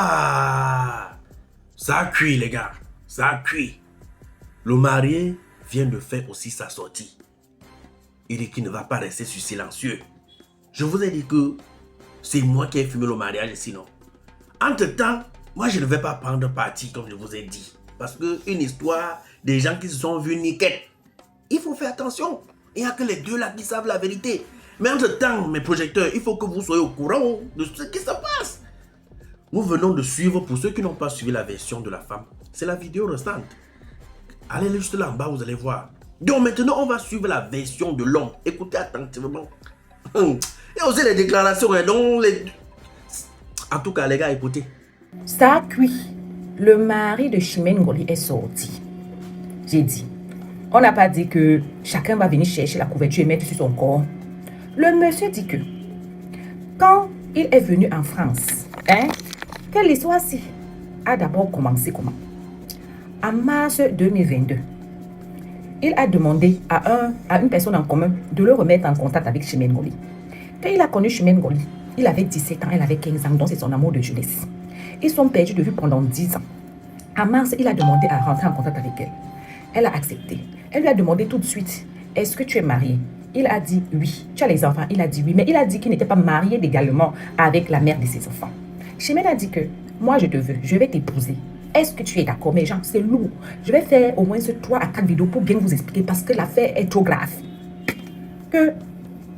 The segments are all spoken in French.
Ah, ça a cuit les gars, ça a cuit. Le marié vient de faire aussi sa sortie. Il dit qu'il ne va pas rester sur silencieux. Je vous ai dit que c'est moi qui ai fumé le mariage sinon. Entre-temps, moi je ne vais pas prendre parti comme je vous ai dit. Parce qu'une histoire des gens qui se sont vus nickel. Il faut faire attention. Il n'y a que les deux là qui savent la vérité. Mais entre-temps, mes projecteurs, il faut que vous soyez au courant de ce qui se passe. Nous venons de suivre, pour ceux qui n'ont pas suivi la version de la femme, c'est la vidéo restante. Allez juste là en bas, vous allez voir. Donc maintenant, on va suivre la version de l'homme. Écoutez attentivement. Et aussi les déclarations. En tout cas, les gars, écoutez. Ça a cuit. Le mari de Chimène Ngoli est sorti. J'ai dit, on n'a pas dit que chacun va venir chercher la couverture et mettre sur son corps. Le monsieur dit que quand il est venu en France, que l'histoire-ci a d'abord commencé comment? En mars 2022, il a demandé à une personne en commun de le remettre en contact avec Chimène Ngoli. Quand il a connu Chimène Ngoli, il avait 17 ans, elle avait 15 ans, donc c'est son amour de jeunesse. Ils sont perdus de vue pendant 10 ans. En mars, il a demandé à rentrer en contact avec elle. Elle a accepté. Elle lui a demandé tout de suite, est-ce que tu es marié? Il a dit oui. Tu as les enfants? Il a dit oui. Mais il a dit qu'il n'était pas marié légalement avec la mère de ses enfants. Chimène a dit que moi je te veux, je vais t'épouser. Est-ce que tu es d'accord? Mais genre, c'est lourd. Je vais faire au moins 3 à 4 vidéos pour bien vous expliquer parce que l'affaire est trop grave. Que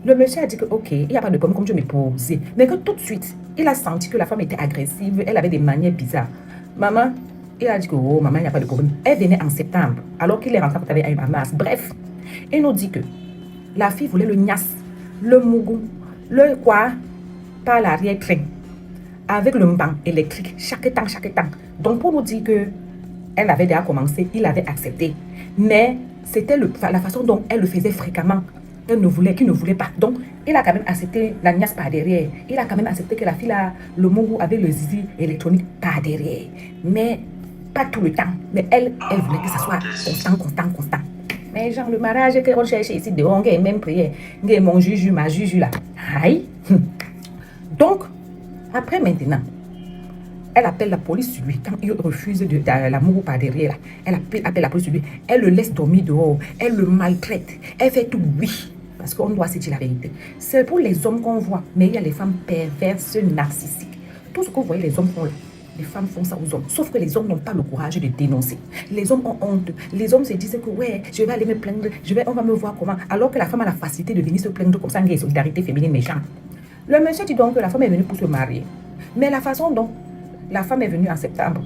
le monsieur a dit que ok, il n'y a pas de problème comme je m'épouse. Mais que tout de suite, il a senti que la femme était agressive, elle avait des manières bizarres. Maman, il a dit que oh, maman, il n'y a pas de problème. Elle venait en septembre, alors qu'il est rentré avec un mars. Bref, il nous dit que la fille voulait le nias, le mougou, le quoi, par l'arrière-train, avec le banc électrique, chaque temps. Donc pour nous dire que elle avait déjà commencé, il avait accepté. Mais c'était la façon dont elle le faisait fréquemment. Qu'il ne voulait pas. Donc, il a quand même accepté la niasse par derrière. Il a quand même accepté que la fille a le mougou avec le zizi électronique par derrière. Mais pas tout le temps. Mais elle voulait que ça soit constant. Mais genre, le mariage qu'on cherche ici, on a même prière. On a mon juju, ma juju là. Aïe. Donc, après maintenant, elle appelle la police sur lui quand il refuse de l'amour par derrière là. Elle appelle la police sur lui. Elle le laisse dormir dehors. Elle le maltraite. Elle fait tout oui. Parce qu'on doit se dire la vérité. C'est pour les hommes qu'on voit. Mais il y a les femmes perverses, narcissiques. Tout ce que vous voyez les hommes font là. Les femmes font ça aux hommes. Sauf que les hommes n'ont pas le courage de dénoncer. Les hommes ont honte. Les hommes se disent que ouais, je vais aller me plaindre. On va me voir comment. Alors que la femme a la facilité de venir se plaindre comme ça. Il y a une solidarité féminine méchante. Le monsieur dit donc que la femme est venue pour se marier. Mais la façon dont la femme est venue en septembre,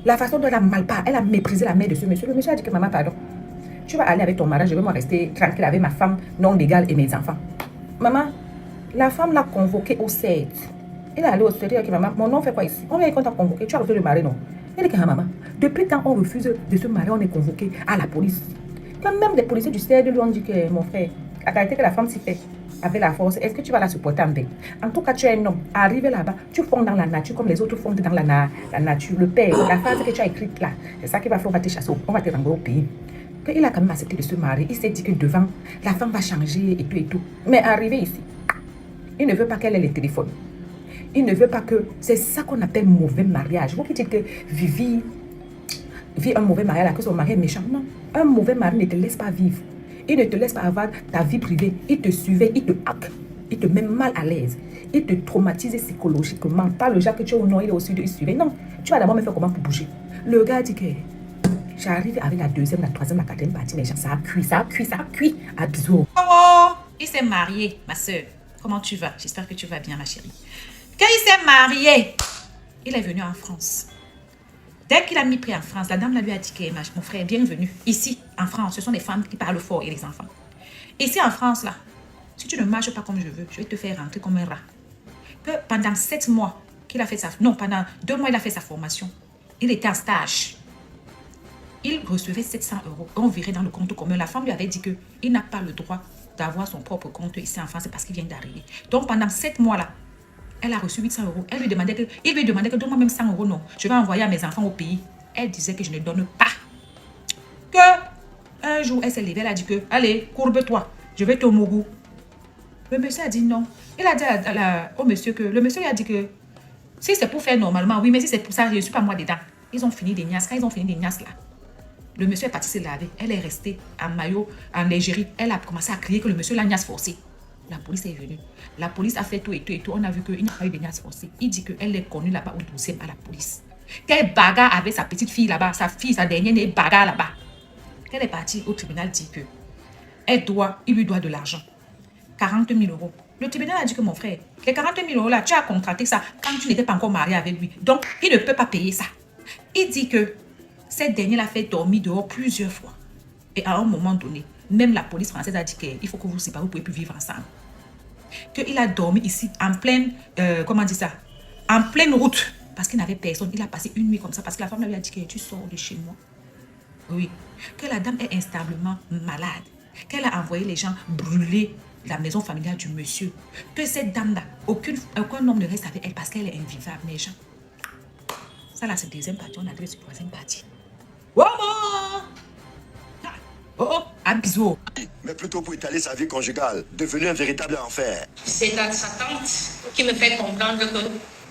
la façon dont elle a mal parlé, elle a méprisé la mère de ce monsieur. Le monsieur a dit que maman, pardon. Tu vas aller avec ton mariage, je vais moi rester tranquille avec ma femme non légale et mes enfants. Maman, la femme l'a convoqué au 7. Il est allé au 7, il a dit, maman, mon nom fait quoi ici? On vient quand t'as convoqué, tu as refusé de marier, non? Il dit que maman, depuis quand on refuse de se marier, on est convoqué à la police. Quand même des policiers du CED lui ont dit que mon frère, à qualité que la femme s'y fait avec la force, est-ce que tu vas la supporter en paix? En tout cas, tu es un homme. Arrivé là-bas, tu fonds dans la nature comme les autres fondent dans la nature. Le père, la phrase que tu as écrite là, c'est ça qui va faire, on va te chasser, on va te rendre au pays. Il a quand même accepté de se marier. Il s'est dit que devant, la femme va changer et tout. Mais arrivé ici, il ne veut pas qu'elle ait les téléphones. Il ne veut pas que... C'est ça qu'on appelle mauvais mariage. Vous qui dites que Vivi vit un mauvais mariage, que son mari est méchant. Non, un mauvais mari ne te laisse pas vivre. Il ne te laisse pas avoir ta vie privée. Il te surveille, il te hack. Il te met mal à l'aise. Il te traumatise psychologiquement. Pas le genre que tu es au nord, il est au sud, il surveille. Non, tu vas d'abord me faire comment pour bouger. Le gars dit que... J'arrive avec la deuxième, la troisième, la quatrième partie, mais ça a cuit. À bisous. Oh, il s'est marié, ma soeur. Comment tu vas? J'espère que tu vas bien, ma chérie. Quand il s'est marié, il est venu en France. Dès qu'il a mis pied en France, la dame lui a dit que mon frère, bienvenue. Ici, en France, ce sont les femmes qui parlent fort et les enfants. Ici, en France, là, si tu ne marches pas comme je veux, je vais te faire rentrer comme un rat. Que pendant 7 mois qu'il a fait pendant 2 mois, il a fait sa formation. Il était en stage. Il recevait 700 €. On virait dans le compte commun. La femme lui avait dit qu'il n'a pas le droit d'avoir son propre compte ici en France parce qu'il vient d'arriver. Donc pendant 7 mois-là, elle a reçu 800 €. Il lui demandait que donne-moi même 100 €. Non, je vais envoyer à mes enfants au pays. Elle disait que je ne donne pas. Que un jour, elle s'est levée, elle a dit que allez, courbe-toi, je vais te mougou. Le monsieur a dit non. Il a dit au monsieur que le monsieur lui a dit que Si c'est pour faire normalement, oui, mais si c'est pour ça, je ne suis pas moi dedans. Ils ont fini des niasses. Quand ils ont fini des niasses là, le monsieur est parti se laver. Elle est restée en maillot, en légérie. Elle a commencé à crier que le monsieur l'a niasse forcée. La police est venue. La police a fait tout et tout et tout. On a vu qu'il n'y a pas eu de niasse forcée. Il dit qu'elle est connue là-bas au 12e à la police. Qu'elle bagarre avec sa petite fille là-bas. Sa fille, sa dernière, est bagarre là-bas. Qu'elle est partie au tribunal dit que il lui doit de l'argent. 40 000 euros. Le tribunal a dit que mon frère, les 40 000 euros là, tu as contracté ça quand tu n'étais pas encore marié avec lui. Donc, il ne peut pas payer ça. Il dit que cette dernière l'a fait dormir dehors plusieurs fois. Et à un moment donné, même la police française a dit qu'il faut que vous vous séparez, vous ne pouvez plus vivre ensemble. Qu'il a dormi ici en pleine, en pleine route. Parce qu'il n'avait personne. Il a passé une nuit comme ça parce que la femme lui a dit que tu sors de chez moi. Oui. Que la dame est instablement malade. Qu'elle a envoyé les gens brûler la maison familiale du monsieur. Que cette dame-là, aucun homme ne reste avec elle parce qu'elle est invivable, mes gens. Ça là, c'est deuxième partie. On arrive sur troisième partie. Un bisou. Mais plutôt pour étaler sa vie conjugale, devenue un véritable enfer. C'est sa tante qui me fait comprendre que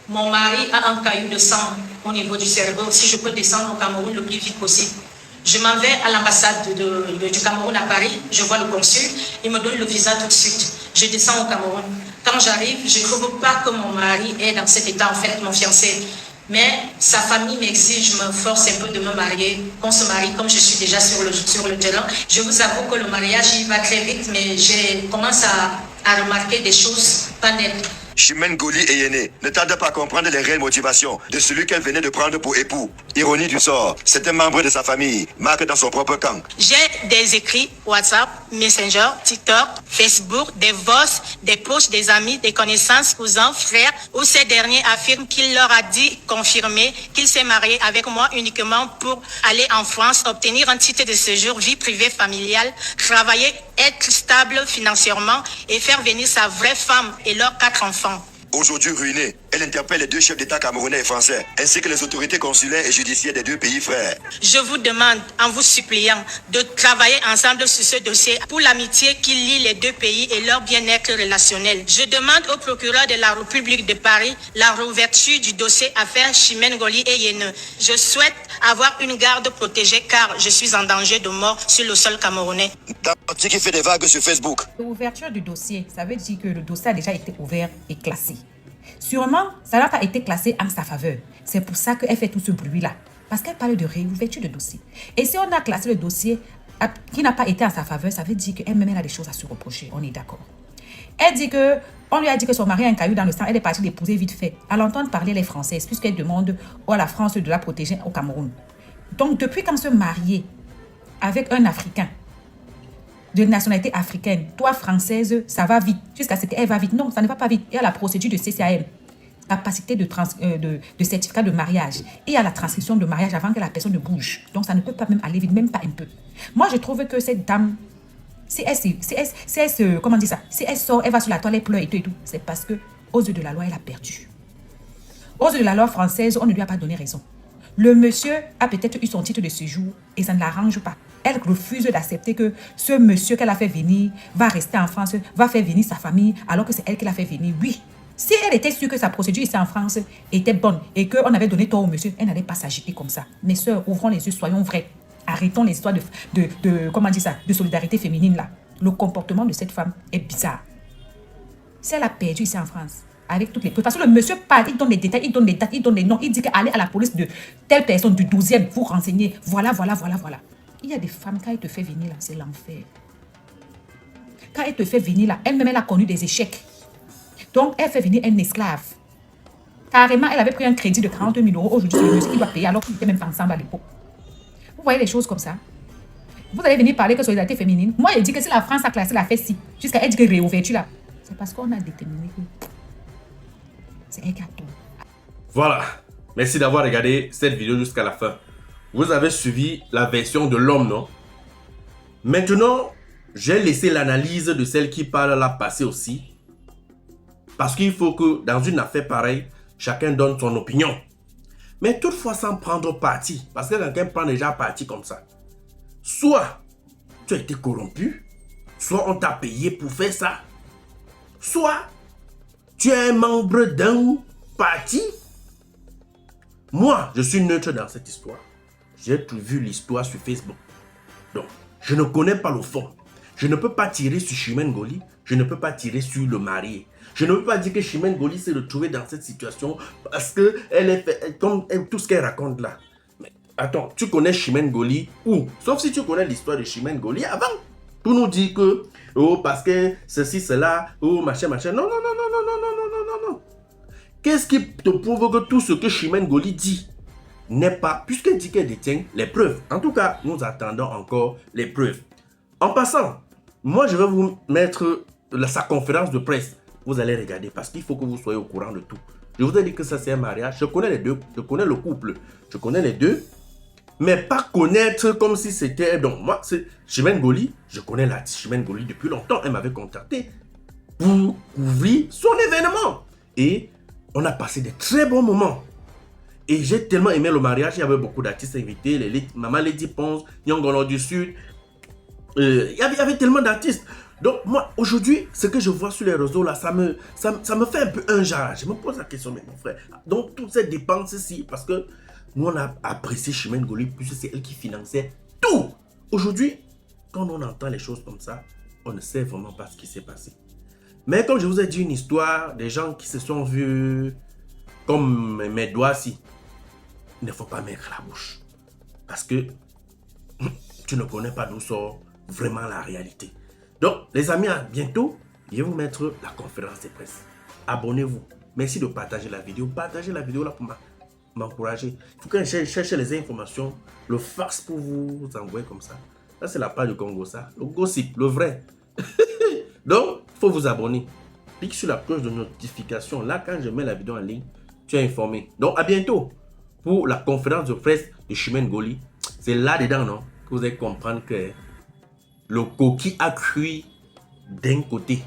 mon mari a un caillou de sang au niveau du cerveau. Si je peux descendre au Cameroun le plus vite possible. Je m'en vais à l'ambassade du Cameroun à Paris, je vois le consul, il me donne le visa tout de suite. Je descends au Cameroun. Quand j'arrive, je ne trouve pas que mon mari est dans cet état, en fait, mon fiancé. Mais sa famille m'exige, me force un peu de me marier, qu'on se marie comme je suis déjà sur le terrain. Je vous avoue que le mariage, il va très vite, mais je commence à remarquer des choses pas nettes. Chimène Ngoly Eyene ne tarde pas à comprendre les réelles motivations de celui qu'elle venait de prendre pour époux. Ironie du sort, c'est un membre de sa famille, marque dans son propre camp. J'ai des écrits WhatsApp, Messenger, TikTok, Facebook, des voices, des posts, des amis, des connaissances, cousins, frères, où ces derniers affirment qu'il leur a dit, confirmé, qu'il s'est marié avec moi uniquement pour aller en France, obtenir un titre de séjour, vie privée familiale, travailler, être stable financièrement et faire venir sa vraie femme et leurs 4 enfants. Aujourd'hui ruinée, elle interpelle les 2 chefs d'État camerounais et français, ainsi que les autorités consulaires et judiciaires des 2 pays frères. Je vous demande, en vous suppliant, de travailler ensemble sur ce dossier pour l'amitié qui lie les 2 pays et leur bien-être relationnel. Je demande au procureur de la République de Paris la réouverture du dossier affaire Chimène Ngoly Eyene. Je souhaite avoir une garde protégée car je suis en danger de mort sur le sol camerounais. Danti qui fait des vagues sur Facebook. L'ouverture du dossier, ça veut dire que le dossier a déjà été ouvert et classé. Sûrement, ça n'a pas été classé en sa faveur. C'est pour ça qu'elle fait tout ce bruit-là. Parce qu'elle parle de réouverture de dossier. Et si on a classé le dossier qui n'a pas été en sa faveur, ça veut dire qu'elle-même a des choses à se reprocher. On est d'accord. Elle dit que, on lui a dit que son mari a un caillou dans le sang. Elle est partie l'épouser vite fait. À l'entendre parler, elle est française, puisqu'elle demande à la France de la protéger au Cameroun. Donc, depuis qu'on se mariait avec un Africain, de nationalité africaine, toi française, ça va vite. Jusqu'à ce qu'elle va vite. Non, ça ne va pas vite. Il y a la procédure de CCAM, capacité de certificat de mariage. Et il y a la transcription de mariage avant que la personne ne bouge. Donc, ça ne peut pas même aller vite, même pas un peu. Moi, je trouve que cette dame, si elle sort, elle va sur la toilette, pleure et tout, c'est parce que, aux yeux de la loi, elle a perdu. Aux yeux de la loi française, on ne lui a pas donné raison. Le monsieur a peut-être eu son titre de séjour et ça ne l'arrange pas. Elle refuse d'accepter que ce monsieur qu'elle a fait venir va rester en France, va faire venir sa famille, alors que c'est elle qui l'a fait venir. Oui, si elle était sûre que sa procédure ici en France était bonne et qu'on avait donné tort au monsieur, elle n'allait pas s'agiter comme ça. Mes sœurs, ouvrons les yeux, soyons vrais. Arrêtons les histoires de solidarité féminine là. Le comportement de cette femme est bizarre. Si elle a perdu ici en France, avec toutes les preuves, parce que le monsieur parle, il donne les détails, il donne les dates, il donne les noms, il dit qu'allez à la police de telle personne du 12e, vous renseignez, voilà. Il y a des femmes, quand elle te fait venir là, c'est l'enfer. Quand elle te fait venir là, elle-même, elle a connu des échecs. Donc, elle fait venir un esclave. Carrément, elle avait pris un crédit de 40 000 euros. Aujourd'hui, c'est le monsieur qui doit payer alors qu'ils n'étaient même pas ensemble à l'époque. Vous voyez les choses comme ça? Vous allez venir parler que solidarité féminine. Moi, je dis que si la France a classé la fête si, jusqu'à elle dit que réouverture là, c'est parce qu'on a déterminé que c'est un gâteau. Voilà. Merci d'avoir regardé cette vidéo jusqu'à la fin. Vous avez suivi la version de l'homme, non? Maintenant, j'ai laissé l'analyse de celle qui parle là passer aussi. Parce qu'il faut que dans une affaire pareille, chacun donne son opinion. Mais toutefois sans prendre parti. Parce que quelqu'un prend déjà parti comme ça. Soit tu as été corrompu, soit on t'a payé pour faire ça. Soit tu es un membre d'un parti Moi, je suis neutre dans cette histoire. J'ai vu l'histoire sur Facebook. Donc, je ne connais pas le fond. Je ne peux pas tirer sur Chimène Ngoli. Je ne peux pas tirer sur le marié. Je ne peux pas dire que Chimène Ngoli s'est retrouvée dans cette situation parce que elle est fait, comme tout ce qu'elle raconte là. Mais attends, tu connais Chimène Ngoli où? Sauf si tu connais l'histoire de Chimène Ngoli avant. Pour nous dire que, oh, parce que ceci, cela, oh, machin, machin. Non, non, non, non, non, non, non, non, non, non. Qu'est-ce qui te prouve que tout ce que Chimène Ngoli dit n'est pas, puisqu'elle dit qu'elle détient les preuves. En tout cas, nous attendons encore les preuves. En passant, moi, je vais vous mettre sa conférence de presse. Vous allez regarder parce qu'il faut que vous soyez au courant de tout. Je vous ai dit que ça, c'est un mariage. Je connais les deux. Je connais le couple. Je connais les deux. Mais pas connaître comme si c'était... Donc, moi, c'est Chimène Ngoli. Je connais la Chimène Ngoli depuis longtemps. Elle m'avait contacté pour couvrir son événement. Et on a passé de très bons moments. Et j'ai tellement aimé le mariage. Il y avait beaucoup d'artistes invités. Maman Lady Ponce, Nyongolo du Sud. Il y avait tellement d'artistes. Donc, moi, aujourd'hui, ce que je vois sur les réseaux, là, ça me fait un peu un genre. Je me pose la question, mais mon frère. Donc, toutes ces dépenses-ci, parce que nous, on a apprécié Chimène Ngoli, puisque c'est elle qui finançait tout. Aujourd'hui, quand on entend les choses comme ça, on ne sait vraiment pas ce qui s'est passé. Mais comme je vous ai dit une histoire, des gens qui se sont vus comme mes doigts-ci, il ne faut pas mettre la bouche. Parce que tu ne connais pas d'où sort vraiment la réalité. Donc, les amis, à bientôt. Je vais vous mettre la conférence de presse. Abonnez-vous. Merci de partager la vidéo. Partagez la vidéo là pour m'encourager. Il faut que je cherche les informations, le fax pour vous envoyer comme ça. Ça, c'est la page du Congo, ça. Le gossip, le vrai. Donc, il faut vous abonner. Clique sur la cloche de notification. Là, quand je mets la vidéo en ligne, tu es informé. Donc, à bientôt pour la conférence de presse de Chimène Ngoli. C'est là-dedans, non, que vous allez comprendre que le coquille a cuit d'un côté.